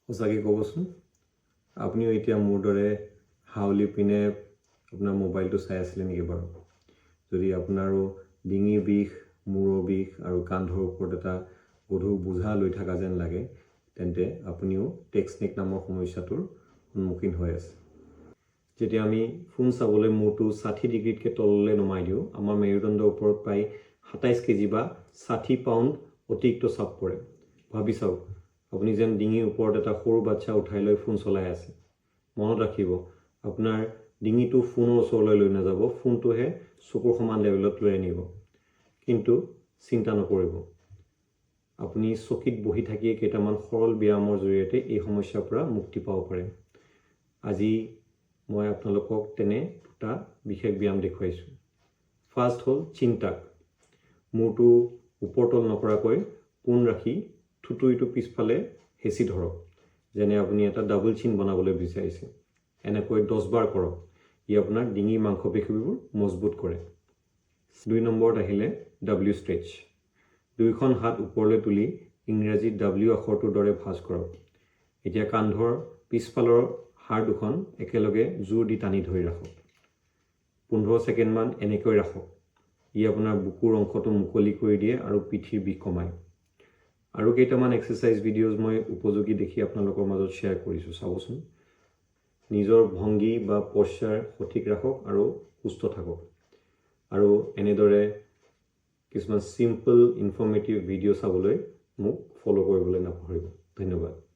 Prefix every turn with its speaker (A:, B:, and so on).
A: সঁচাকৈ ক'বচোন আপুনিও এতিয়া মোৰ দৰে হাউলি পিনে আপোনাৰ মোবাইলটো চাই আছিলে নেকি বাৰু? যদি আপোনাৰো ডিঙিৰ বিষ, মূৰৰ বিষ আৰু কান্ধৰ ওপৰত এটা গধুৰ বোঝা লৈ থকা যেন লাগে, তেন্তে আপুনিও টেক্সনেক নামৰ সমস্যাটোৰ সন্মুখীন হৈ আছে। যেতিয়া আমি ফোন চাবলৈ মূৰটো 60 ডিগ্ৰীতকৈ তললৈ নমাই দিওঁ, আমাৰ মেৰুদণ্ডৰ ওপৰত প্ৰায় 27 কেজি বা 60 পাউণ্ড অতিৰিক্ত চাপ পৰে। ভাবি চাওক, আপুনি যেন ডিঙিৰ ওপৰত এটা সৰু বাচ্চা উঠাই লৈ ফোন চলাই আছে। মনত ৰাখিব, আপোনাৰ ডিঙিটো ফোনৰ ওচৰলৈ লৈ নাযাব, ফোনটোহে চকুৰ সমান লেভেলত লৈ আনিব। কিন্তু চিন্তা নকৰিব, আপুনি চকীত বহি থাকিয়ে কেইটামান সৰল ব্যায়ামৰ জৰিয়তে এই সমস্যাৰ পৰা মুক্তি পাব পাৰে। আজি মই আপোনালোকক তেনে দুটা বিশেষ ব্যায়াম দেখুৱাইছোঁ। ফাৰ্ষ্ট হ'ল চিনটাক। মূৰটো ওপৰতল নকৰাকৈ পোন ৰাখি থুতুৰিটো পিছফালে হেঁচি ধৰক, যেনে আপুনি এটা ডাবল চিন বনাবলৈ বিচাৰিছে। এনেকৈ 10 বাৰ কৰক। ই আপোনাৰ ডিঙিৰ মাংসপেশীবোৰ মজবুত কৰে। 2 নম্বৰত আহিলে W ষ্ট্ৰেচ। দুয়োখন হাত ওপৰলৈ তুলি ইংৰাজীত W আখৰটোৰ দৰে ভাঁজ কৰক। এতিয়া কান্ধৰ পিছফালৰ হাড় দুখন একেলগে জোৰ দি টানি ধৰি ৰাখক। 15 ছেকেণ্ডমান এনেকৈ ৰাখক। ই আপোনাৰ বুকুৰ অংশটো মুকলি কৰি দিয়ে আৰু পিঠিৰ বিষ কমায়। আৰু কেইটামান এক্সাৰচাইজ ভিডিঅ'জ মই উপযোগী দেখি আপোনালোকৰ মাজত শ্বেয়াৰ কৰিছোঁ, চাবচোন। নিজৰ ভংগী বা পশ্চাৰ সঠিক ৰাখক আৰু সুস্থ থাকক। আৰু এনেদৰে কিছুমান চিম্পল ইনফৰ্মেটিভ ভিডিঅ' চাবলৈ মোক ফ'ল' কৰিবলৈ নাপাহৰিব। ধন্যবাদ।